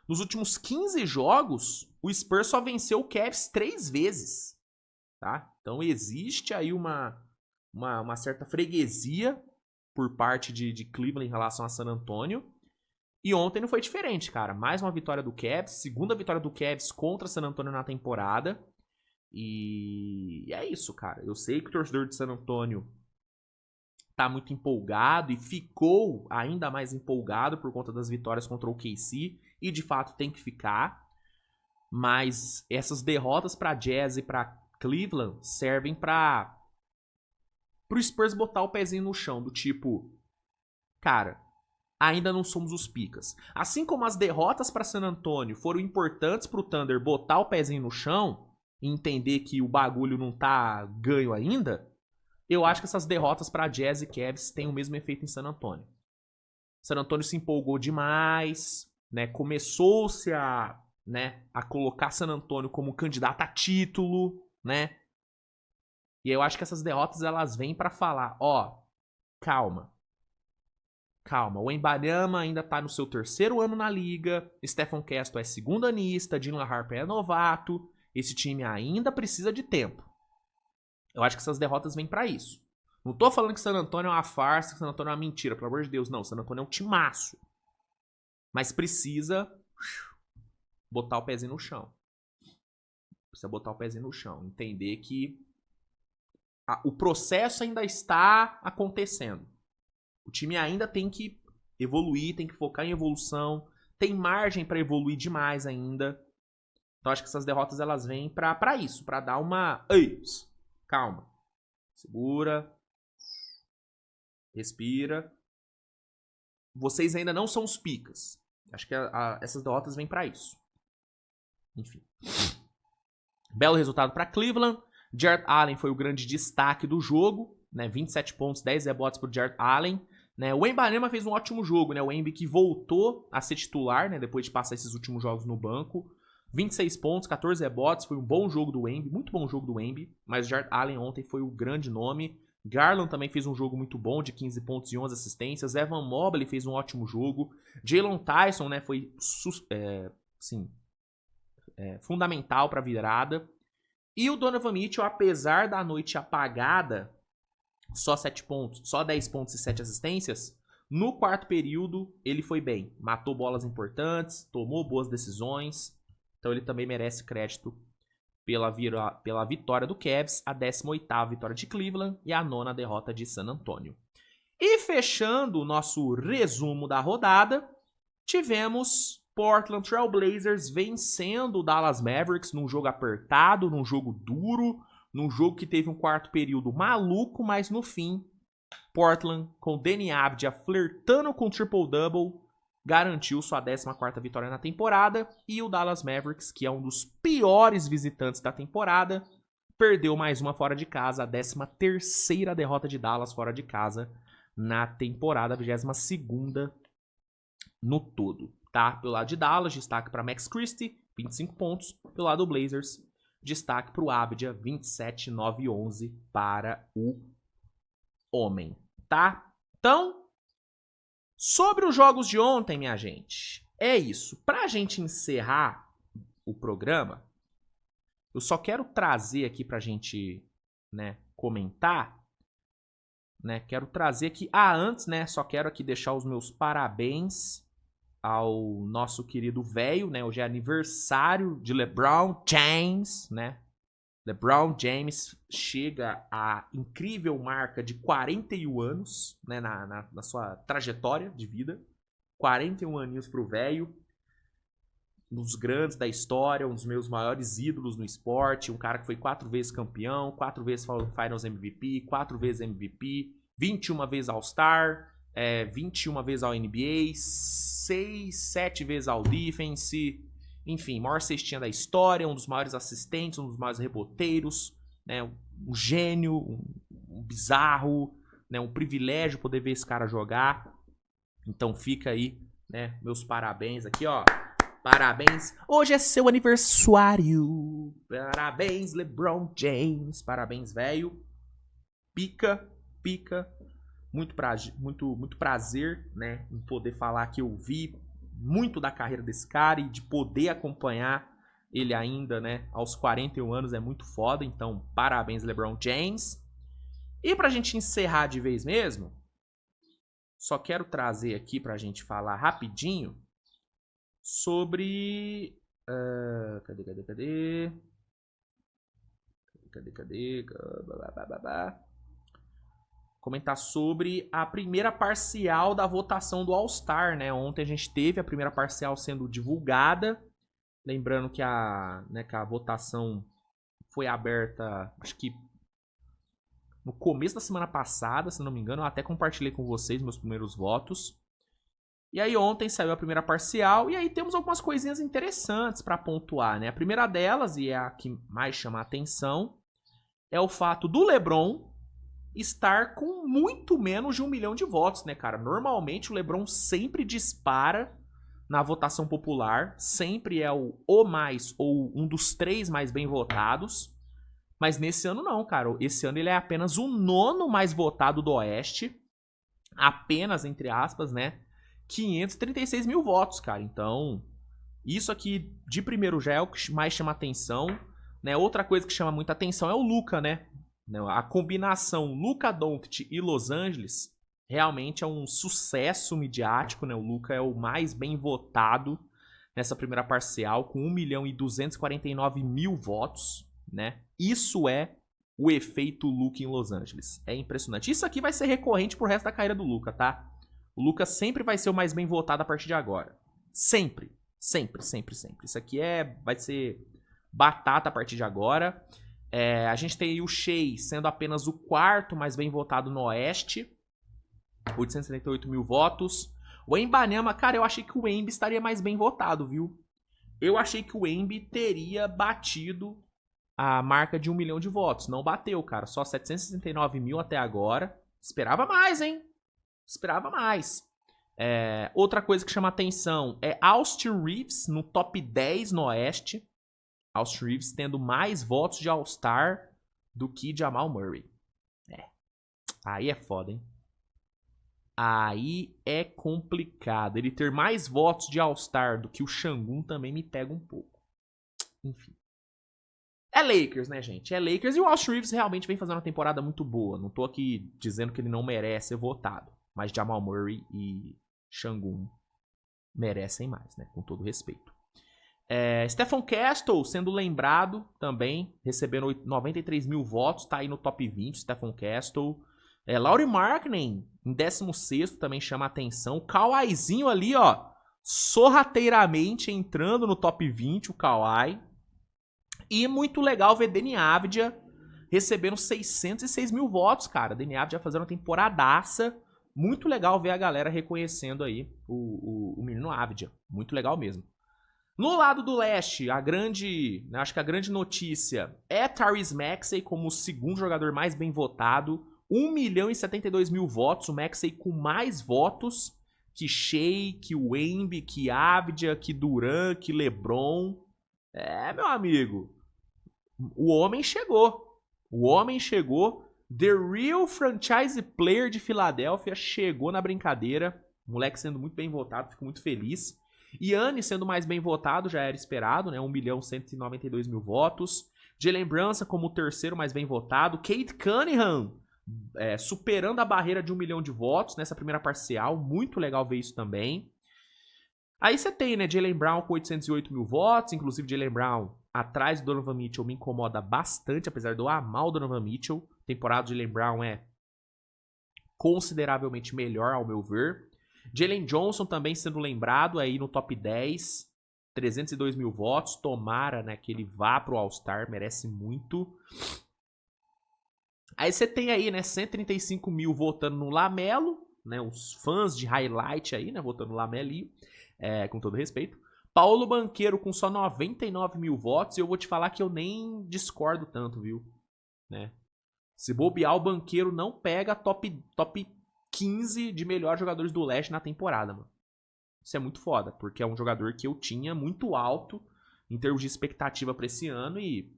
Nos últimos 15 jogos, o Spurs só venceu o Cavs 3 vezes, tá? Então existe aí uma certa freguesia por parte de Cleveland em relação a San Antonio. E ontem não foi diferente, cara. Mais uma vitória do Cavs. Segunda vitória do Cavs contra San Antonio na temporada. E é isso, cara. Eu sei que o torcedor de San Antonio tá muito empolgado e ficou ainda mais empolgado por conta das vitórias contra o OKC. E de fato tem que ficar. Mas essas derrotas pra Jazz e pra Cleveland servem pra pro Spurs botar o pezinho no chão. Do tipo, cara, ainda não somos os picas. Assim como as derrotas para San Antonio foram importantes para o Thunder botar o pezinho no chão e entender que o bagulho não tá ganho ainda, eu acho que essas derrotas para Jazz e Cavs têm o mesmo efeito em San Antonio. San Antonio se empolgou demais, né? Começou-se a colocar San Antonio como candidato a título, né? E eu acho que essas derrotas elas vêm para falar, ó, calma, o Wembanyama ainda tá no seu 3º ano na liga, Stephen Castle é segundo-anista, Dylan Harper é novato, esse time ainda precisa de tempo. Eu acho que essas derrotas vêm pra isso. Não tô falando que San Antonio é uma farsa, que San Antonio é uma mentira, pelo amor de Deus, não. San Antonio é um timaço. Mas precisa botar o pezinho no chão. Precisa botar o pezinho no chão. Entender que o processo ainda está acontecendo. O time ainda tem que evoluir, tem que focar em evolução, tem margem pra evoluir demais ainda. Então acho que essas derrotas elas vêm pra isso, pra dar uma... Ei, calma. Segura. Respira. Vocês ainda não são os picas. Acho que essas derrotas vêm pra isso. Enfim. Belo resultado pra Cleveland. Jarrett Allen foi o grande destaque do jogo, né? 27 pontos, 10 rebotes pro Jarrett Allen. Né? O Wembanyama fez um ótimo jogo, né? O Wemby que voltou a ser titular, né? Depois de passar esses últimos jogos no banco. 26 pontos, 14 rebotes, foi um bom jogo do Wemby, muito bom jogo do Wemby. Mas o Jarrett Allen ontem foi o grande nome. Garland também fez um jogo muito bom, de 15 pontos e 11 assistências. Evan Mobley fez um ótimo jogo. Jalen Tyson, né? Foi fundamental para a virada. E o Donovan Mitchell, apesar da noite apagada, só 7 pontos, só 10 pontos e 7 assistências, no quarto período ele foi bem. Matou bolas importantes, tomou boas decisões. Então ele também merece crédito pela vitória do Cavs, a 18ª vitória de Cleveland e a 9ª derrota de San Antonio. E fechando o nosso resumo da rodada, tivemos Portland Trail Blazers vencendo o Dallas Mavericks num jogo apertado, num jogo duro, num jogo que teve um quarto período maluco, mas no fim, Portland, com Deni Avdija flertando com o triple-double, garantiu sua 14ª vitória na temporada, e o Dallas Mavericks, que é um dos piores visitantes da temporada, perdeu mais uma fora de casa, a 13ª derrota de Dallas fora de casa na temporada, 22ª no todo. Tá? Pelo lado de Dallas, destaque para Max Christie, 25 pontos. Pelo lado do Blazers, destaque para o Avdija, 27, 9 e 11 para o homem. Tá? Então, sobre os jogos de ontem, minha gente, é isso. Para a gente encerrar o programa, eu só quero trazer aqui para a gente, né, comentar. Né, quero trazer aqui... antes, né, só quero aqui deixar os meus parabéns ao nosso querido velho, né? Hoje é aniversário de LeBron James, né? LeBron James chega à incrível marca de 41 anos, né? Na sua trajetória de vida. 41 aninhos pro velho. Um dos grandes da história, um dos meus maiores ídolos no esporte. Um cara que foi 4 vezes campeão, 4 vezes Finals MVP, 4 vezes MVP, 21 vezes All-Star, 21 vezes ao NBA, 7 vezes ao Defense, enfim, maior cestinha da história, um dos maiores assistentes, um dos maiores reboteiros, né, um gênio, um bizarro, né, um privilégio poder ver esse cara jogar. Então fica aí, né, meus parabéns aqui, ó. Parabéns, hoje é seu aniversário. Parabéns, LeBron James. Parabéns, velho. Pica. Muito prazer, né, em poder falar que eu vi muito da carreira desse cara e de poder acompanhar ele ainda, né, aos 41 anos é muito foda. Então, parabéns, LeBron James. E pra gente encerrar de vez mesmo, só quero trazer aqui pra gente falar rapidinho sobre... Cadê? Comentar sobre a primeira parcial da votação do All-Star, né? Ontem a gente teve a primeira parcial sendo divulgada. Lembrando que a votação foi aberta, acho que no começo da semana passada, se não me engano. Eu até compartilhei com vocês meus primeiros votos. E aí ontem saiu a primeira parcial, e aí temos algumas coisinhas interessantes para pontuar, né? A primeira delas, e é a que mais chama a atenção, é o fato do LeBron estar com muito menos de 1 milhão de votos, né, cara? Normalmente o LeBron sempre dispara na votação popular, sempre é o mais ou um dos 3 mais bem votados, mas nesse ano não, cara. Esse ano ele é apenas o 9º mais votado do Oeste, apenas, entre aspas, né, 536 mil votos, cara. Então, isso aqui de primeiro já é o que mais chama atenção, né? Outra coisa que chama muita atenção é o Luka, né? A combinação Luka Doncic e Los Angeles realmente é um sucesso midiático, né? O Luka é o mais bem votado nessa primeira parcial, com 1.249.000 votos, né? Isso é o efeito Luka em Los Angeles. É impressionante. Isso aqui vai ser recorrente pro resto da carreira do Luka, tá? O Luka sempre vai ser o mais bem votado a partir de agora. Sempre. Sempre, sempre, sempre. Isso aqui vai ser batata a partir de agora. A gente tem aí o Shea sendo apenas o quarto mais bem votado no Oeste. 878 mil votos. O Wembanyama, cara, eu achei que o Wemby estaria mais bem votado, viu? Eu achei que o Wemby teria batido a marca de 1 milhão de votos. Não bateu, cara. Só 769 mil até agora. Esperava mais, hein? Esperava mais. Outra coisa que chama atenção é Austin Reeves no top 10 no Oeste. Austin Reeves tendo mais votos de All-Star do que Jamal Murray. Aí é foda, hein? Aí é complicado. Ele ter mais votos de All-Star do que o Şengün também me pega um pouco. Enfim. É Lakers, né, gente? É Lakers e o Austin Reeves realmente vem fazendo uma temporada muito boa. Não tô aqui dizendo que ele não merece ser votado. Mas Jamal Murray e Şengün merecem mais, né? Com todo respeito. Stephen Castle sendo lembrado também, recebendo 93 mil votos, tá aí no top 20, Stephen Castle. Lauri Markkanen, em 16º, também chama a atenção. O Kawhizinho ali, ó, sorrateiramente entrando no top 20, o Kawhi. E muito legal ver Deni Avdija recebendo 606 mil votos, cara. Deni Avdija fazendo uma temporadaça. Muito legal ver a galera reconhecendo aí o menino Avdija. Muito legal mesmo. No lado do leste, acho que a grande notícia é Tyrese Maxey como o segundo jogador mais bem votado. 1 milhão e 72 mil votos. O Maxey com mais votos que Shea, que Wemby, que Avdija, que Durant, que LeBron. Meu amigo. O homem chegou. O homem chegou. The Real Franchise Player de Filadélfia chegou na brincadeira. O moleque sendo muito bem votado, fico muito feliz. Giannis sendo mais bem votado, já era esperado, né? 1 milhão e 192 mil votos. Jalen Brunson como o terceiro mais bem votado. Cade Cunningham superando a barreira de 1 milhão de votos nessa primeira parcial. Muito legal ver isso também. Aí você tem, né, Jaylen Brown com 808 mil votos. Inclusive, Jaylen Brown atrás do Donovan Mitchell me incomoda bastante, apesar de eu amar o Donovan Mitchell. A temporada de Jaylen Brown é consideravelmente melhor, ao meu ver. Jalen Johnson também sendo lembrado aí no top 10. 302 mil votos. Tomara, né, que ele vá pro All-Star. Merece muito. Aí você tem aí, né, 135 mil votando no Lamelo, né, os fãs de highlight aí, né, votando no Lamelinho, com todo respeito. Paulo Banchero com só 99 mil votos, e eu vou te falar que eu nem discordo tanto, viu, né. Se bobear, o Banchero não pega top 15 de melhores jogadores do leste na temporada, mano. Isso é muito foda, porque é um jogador que eu tinha muito alto em termos de expectativa pra esse ano e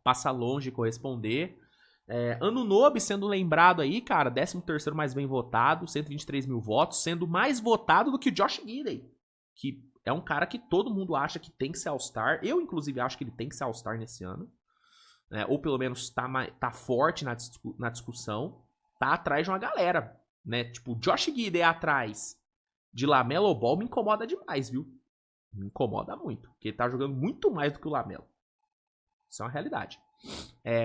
passa longe de corresponder. Anunoby sendo lembrado aí, cara, 13º mais bem votado, 123 mil votos, sendo mais votado do que o Josh Giddey, que é um cara que todo mundo acha que tem que ser All-Star. Eu, inclusive, acho que ele tem que ser All-Star nesse ano, ou pelo menos tá forte na discussão, tá atrás de uma galera, né? Tipo, Josh Giddey atrás de LaMelo Ball me incomoda demais, viu? Me incomoda muito, porque ele tá jogando muito mais do que o LaMelo. Isso é uma realidade.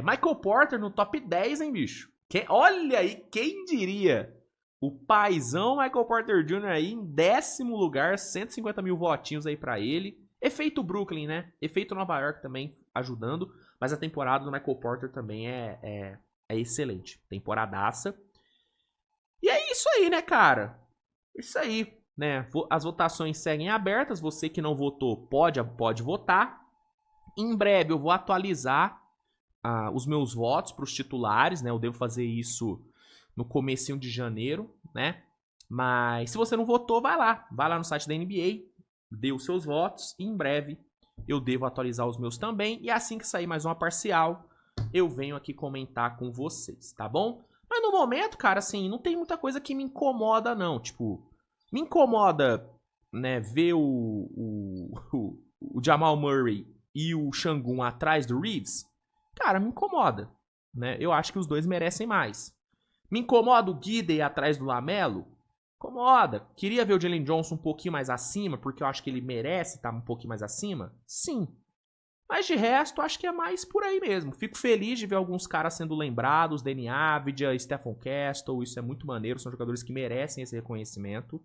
Michael Porter no top 10, hein, bicho? Olha aí, quem diria? O paizão Michael Porter Jr. aí em 10º lugar, 150 mil votinhos aí pra ele. Efeito Brooklyn, né? Efeito Nova York também ajudando. Mas a temporada do Michael Porter também é excelente. Temporadaça. E é isso aí, né, cara? Isso aí, né? As votações seguem abertas. Você que não votou pode votar. Em breve eu vou atualizar os meus votos para os titulares, né? Eu devo fazer isso no comecinho de janeiro, né? Mas se você não votou, vai lá no site da NBA, dê os seus votos e em breve eu devo atualizar os meus também. E assim que sair mais uma parcial, eu venho aqui comentar com vocês, tá bom? Mas no momento, cara, assim, não tem muita coisa que me incomoda, não. Tipo, me incomoda, né, ver o Jamal Murray e o Şengün atrás do Reeves. Cara, me incomoda, né? Eu acho que os dois merecem mais. Me incomoda o Giddey atrás do LaMelo? Incomoda. Queria ver o Jalen Johnson um pouquinho mais acima, porque eu acho que ele merece estar um pouquinho mais acima? Sim. Mas de resto, acho que é mais por aí mesmo. Fico feliz de ver alguns caras sendo lembrados, Deni Avdija, Stephen Castle, isso é muito maneiro, são jogadores que merecem esse reconhecimento.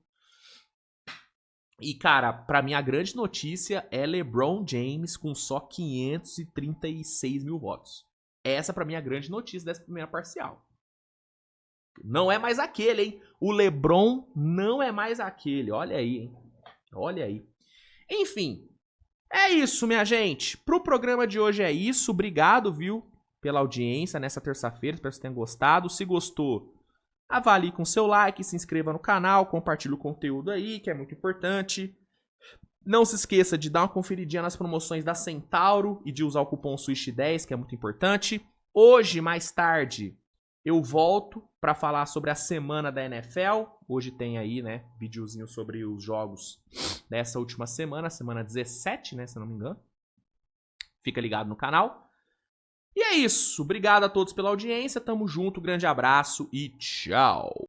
E, cara, pra mim a grande notícia é LeBron James com só 536 mil votos. Essa pra mim é a grande notícia dessa primeira parcial. Não é mais aquele, hein? O LeBron não é mais aquele. Olha aí, hein? Olha aí. Enfim, é isso, minha gente. Pro programa de hoje é isso. Obrigado, viu, pela audiência nessa terça-feira. Espero que vocês tenham gostado. Se gostou, avalie com seu like, se inscreva no canal, compartilhe o conteúdo aí, que é muito importante. Não se esqueça de dar uma conferidinha nas promoções da Centauro e de usar o cupom SWISH10, que é muito importante. Hoje, mais tarde, eu volto para falar sobre a semana da NFL. Hoje tem aí, né, videozinho sobre os jogos dessa última semana, semana 17, né, se eu não me engano. Fica ligado no canal. E é isso. Obrigado a todos pela audiência. Tamo junto, grande abraço e tchau.